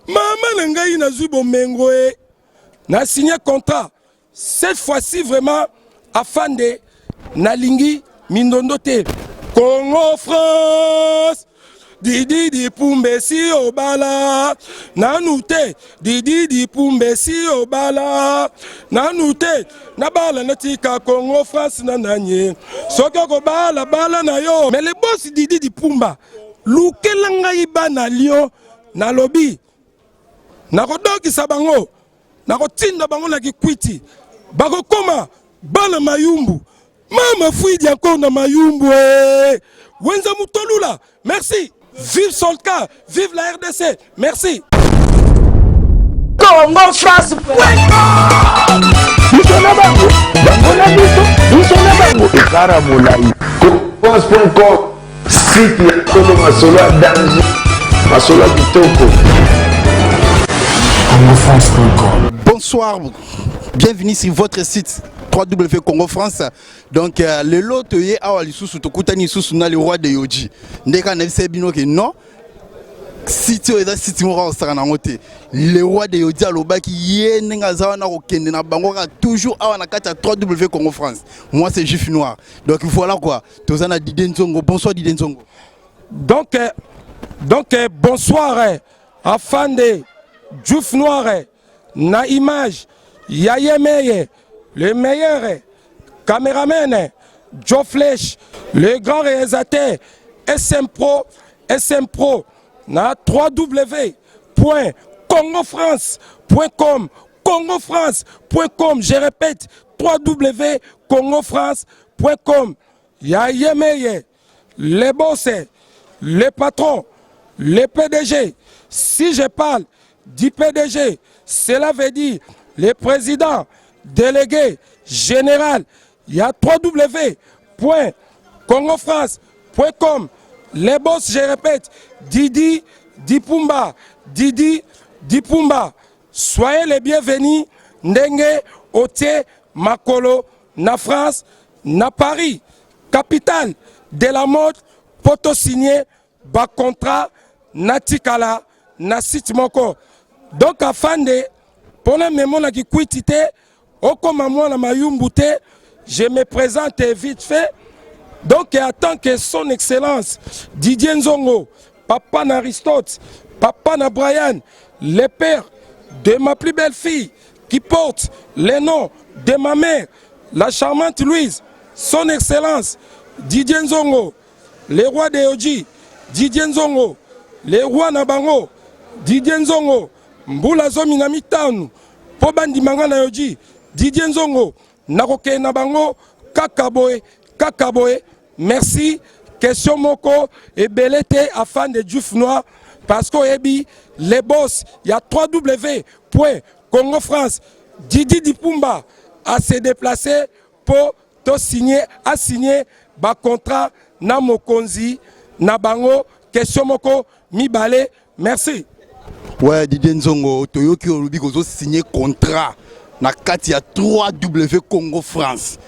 Maman Nangaï n'a zubo mengoé. N'a signé contrat. Cette fois-ci vraiment afin de Nalingi Mindondote. Congo France. Didi di pumbe si obala. Nanute. Didi di pumbe si obala. Nanute. Nabala natika Congo France nananye. Soko bala bala na yo. Mais le boss Didi di pumba. Lukelanga iba na Lyon. Na lobby. Nakodoki sabango. Nakotinda bango na kikwiti. Bako koma. Bala mayumbu. Mama fouidi encore na mayumbu. Wenza Moutolula. Merci. Vive Solka. Vive la RDC. Merci. Congo France. France.com. Site ya Kolo Masola danger. Masola Kitoko. Bonsoir, bienvenue sur votre site www.Congo France. Donc le lot est à l'issue de Koutani sous le roi de Yoji. Ndeka n'a pas bino que non. Site est site mora au le roi de Yoji à l'obaki yé n'engaza na okende na bango toujours à na kata www.Congo France. Moi c'est Juif Noir. Donc voilà quoi. Tozana Didenzongo. Bonsoir Didenzongo. Donc bonsoir afin de Juif Noir na image Yayemeye le meilleur caméraman Joe Flesh le grand réalisateur SM Pro na www.congofrance.com congofrance.com je répète www.congofrance.com Yayemeye les boss les patrons les PDG. Si je parle du PDG, cela veut dire le président, délégué, général. Il y a www.congofrance.com. Les boss, je répète, Didi Dipumba. Didi Dipumba. Soyez les bienvenus. Ndenge, Oté, Makolo, na France, na Paris. Capitale de la mode, poto signé, bas contrat, natikala, na site moko. Donc afin de pour la mémoire qui quitté au comme moi na mayumbute, je me présente vite fait. Donc en tant que son excellence Didier Nzongo, papa n'Aristote, papa na Brian, le père de ma plus belle fille qui porte le nom de ma mère, la charmante Louise, son excellence Didier Nzongo, le roi de Oji, Didier Nzongo, le roi Nabango, Didier Nzongo, Mbula Zomi na mitanu, po bandi mangana yoji, Didier Nzongo, nakoke Nabango, Kakaboe, merci, question moko, et belete afin de Juif Noir, parce que les boss, il y a www.congofrance, Didi Dipumba a se déplacé pour signer ba contrat na mokonzi, na bango, question moko, mibale, merci. Ouais, Didier Nzongo, Toyoki Olubi Gozo signé contrat na kati ya 3W Congo France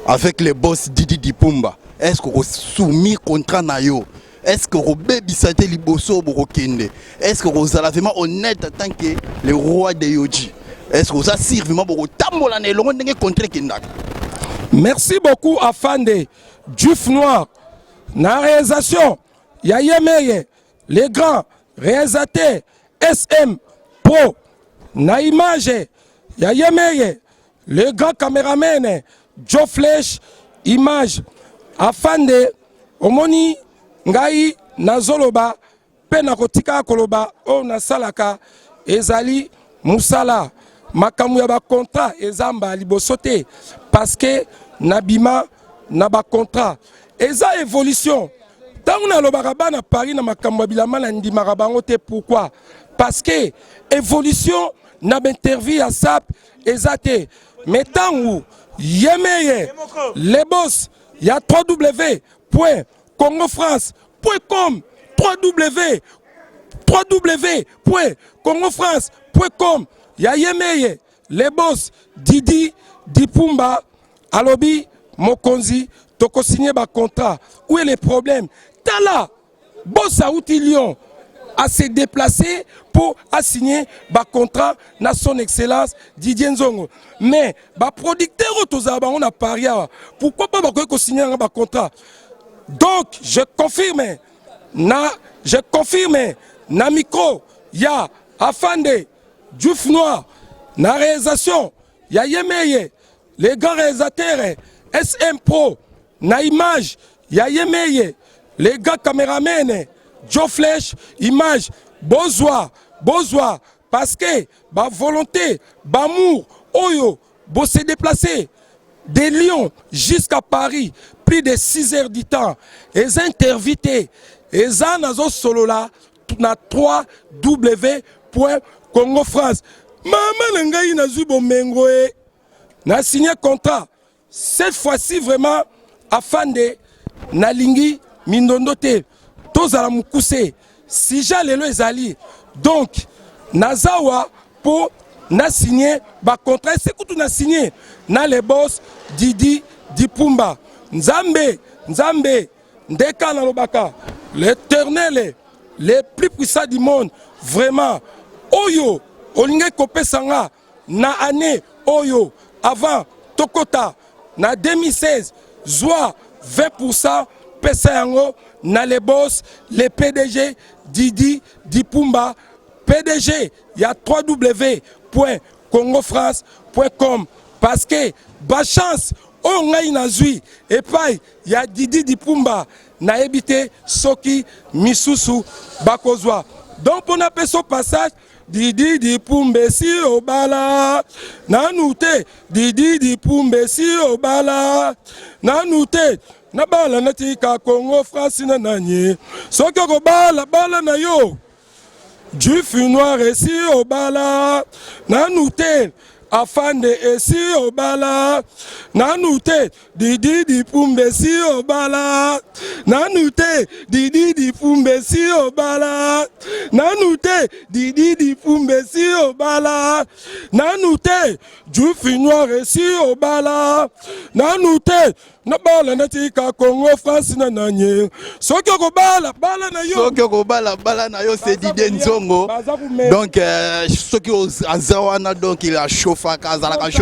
avec les boss Didi Dipumba. Est-ce que vous soumis contrat na yo? Est-ce que vous bébisate liboso borokende? Est-ce que vous allez vraiment honnête en tant que le roi de Yoji? Est-ce que vous assure vraiment pour tambola na longo ndenge contrat kindak? Merci beaucoup Afande Juif Noir. Na réalisation, Yayemeye, les grands réalisateurs SM Pro. Na image, Yayemeye, le grand caméraman Joe Flesh, image. Afande, omoni ngai nazoloba, pe nakotika koloba, o nasalaka, ezali musala. Makamu ya ba contrat ezamba libosote parce que nabima na ba contrat eza évolution tant na lobaka bana Paris na makambo bilama na ndimaka bango te. Pourquoi? Parce que évolution na interview à SAP ezate mais tant où yemeye les boss il y a www.congofrance.com www.congofrance.com Yayemeye, les boss Didi Dipumba, Alobi, Mokonzi, Toko signé ba contrat. Où est le problème? Tala, boss à outil Lyon, à se déplacer pour signer un contrat na son excellence Didier Nzongo. Mais les producteurs on a parié. Pourquoi pas signer un contrat? Donc je confirme na micro ya Afande Diouf Noir na réalisation ya Yemeye les grands réalisateurs SM Pro na image ya Yemeye les gars caméramens Joe Flesh image Bozwa parce que ba volonté bamour oyo bo se déplacer de Lyon jusqu'à Paris plus de 6 heures du temps et intervités et ça nazo solo là na 3W.Congo France mama ngai na zubo mengo na signé contrat cette fois-ci vraiment afin de nalingi mindondote tozala mukuse si jalelo ezali donc nazawa pour na signé ba contrat c'est que tu na signé na les boss Didi Dipumba Nzambe ndeka na lobaka l'éternel les plus puissants du monde vraiment oyo olinge kopesanga na année oyo avant tokota na 2016 zwa 20% pesa yango na les boss les PDG Didi Dipumba PDG il y a www.congofrance.com parce que ba chance on ngai nazui et puis il y a Didi Dipumba na ebité soki misusu bakozwa donc on appelle ce passage Didi Dipumba si obala nanute Didi Dipumba si obala nanute na bala natika Congo France na nanye soki ko bala na yo Diouf Noir si obala nanute Afande esi obala nanute Didi Dipumba si obala nanute Didi Dipumba si obala nanute Didi Dipumba si obala nanute Diouf Noir esi obala nanute na bala natika Congo France na nanye soki ko bala na yo c'est Didier Nzongo donc soki azawana donc il a chauffé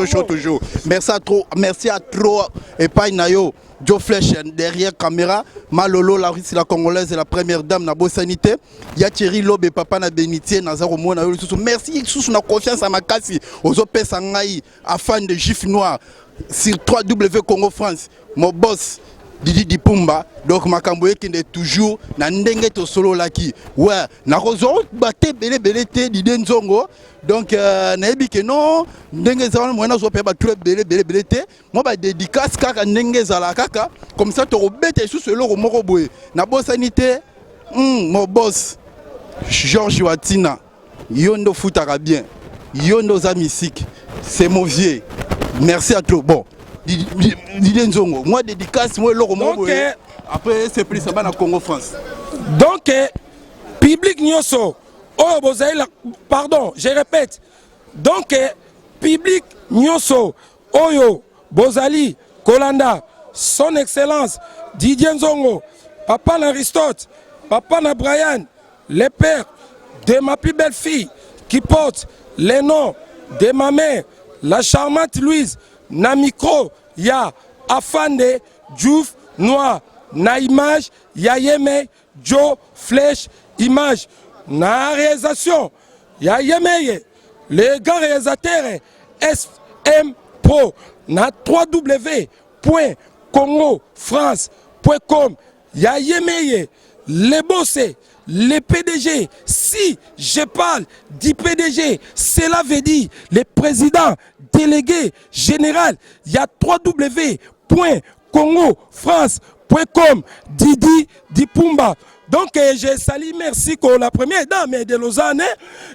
chaud toujours. Merci à trop et pas Nayo Joe Flesh derrière caméra Malolo la Russie la congolaise et la première dame na Bossanité ya Thierry Lobe papa na Benitier Nazaro Mona yo merci sous na confiance à Makasi aux opesa ngai afin de Juif Noir sur 3W Congo France mon boss Didi Dipumba donc makambo ekende toujours na ndenge to solo laki ouais na rozo baté belé Didier Nzongo donc nayebi ke non ndenge za mwana zo pe ba très belé te moi ba dédicace kaka ndenge za la kaka comme ça to robete sous solo ko moko boye na Bossanité mon boss Georges Watina yondo futaka bien yondo za musique c'est mon vieux merci à toi bon Didier Nzongo moi dédicace moi loko moko boye après c'est plus ça na Congo France donc public nyonso oh bozaïla pardon je répète donc public nyonso oyo bozali kolanda son excellence Didier Nzongo papa na Aristote papa na Brian les pères de ma plus belle fille qui porte les noms de ma mère la charmante Louise na micro ya Afande Diouf Noir na image ya Yeme Joe Flesh image na réalisation ya Yemeye les grands réalisateurs SM Pro na www.congofrance.com ya Yemeye les bossés les PDG si je parle du PDG cela veut dire les présidents délégués général il y a www.congofrance.com Didi Dipumba. Donc j'ai sali merci pour la première dame de Lausanne.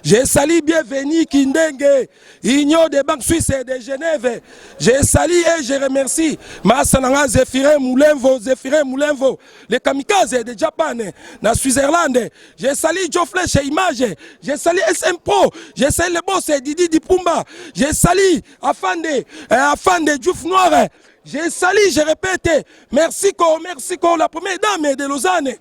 J'ai sali bienvenue Kindenge, Union des banques suisses de Genève. J'ai sali et je remercie Massananga Zéphirin Moulenvo, les kamikazes de Japan, na Switzerland. J'ai sali Joe Flesh Image. J'ai sali SM Pro. J'ai sali le boss Didi Dipumba. J'ai sali Afande Diouf Noir. j'ai sali, je répète, merci ko la première dame de Lausanne.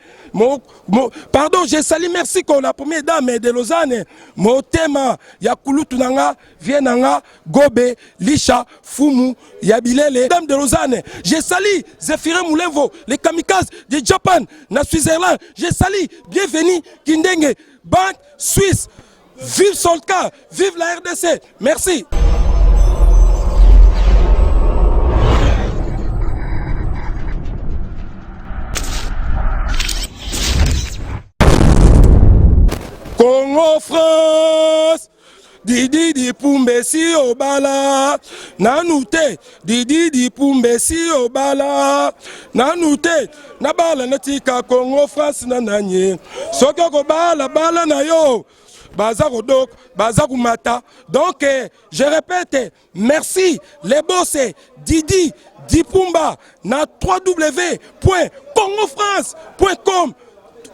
Pardon, j'ai sali, merci ko la première dame de Lausanne. Motema, Yakulu Tunanga, Vienanga, Gobe, Lisha, Fumu, Yabilele, dame de Lausanne. J'ai sali, Zéphiré Moulevo, les kamikazes de Japan, na Switzerland. J'ai sali, bienvenue, Kindenge, Banque Suisse. Vive Solka, vive la RDC. Merci. Congo France, Didi di Pumbe si obala, nanute, Didi di Pumbe si obala, nanute, nabala natika Congo France nananye, soko bala bala na yo, bazako dok, bazako mata. Donc je répète, merci les boss, Didi di Pumba na www.congofrance.com.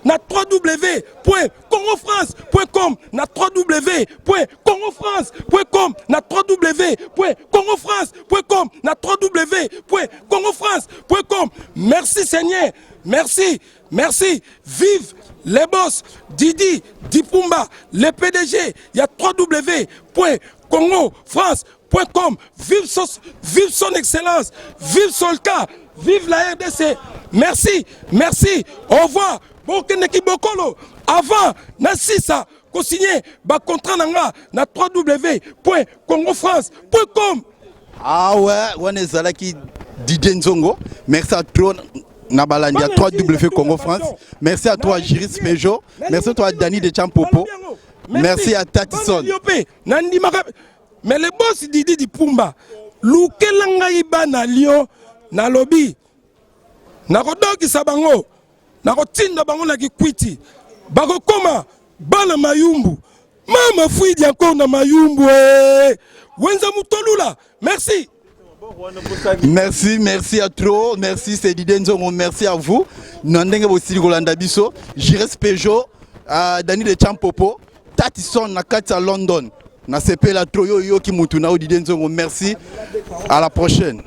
na www.congofrance.com, na www.congofrance.com, na www.congofrance.com, na www.congofrance.com. Merci Seigneur, merci, merci. Vive les boss, Didi Dipumba, le PDG, il y a www.congofrance.com. Vive son excellence, vive Solka, vive la RDC. Merci, merci, au revoir. Avant, Nassisa, co-signé, contrat na www.congofrance.com. Ah ouais, on est là qui Didier Nzongo. Merci à toi, Nabalandia, 3W Congo France. Merci à toi, Jiris Mejo. Merci à toi, Dani de Champopo. Merci à Tatison. Mais le boss Didi di Pumba, Lukelanga iba na Lyon, na lobby, na Rodoki Sabango. Nakotinda bango na kikwiti bakokoma bana mayumbu mama fuidi encore na mayumbu wenza mutolula. Merci. Merci à trop, merci c'est Didier Nzongo, merci à vous. Nandenge bosili kolanda biso, Jires Peugeot, Dani de Champopo, Tatison na kati à London. Na sepela trop yo ki mutu na Didier Nzongo, merci. À la prochaine.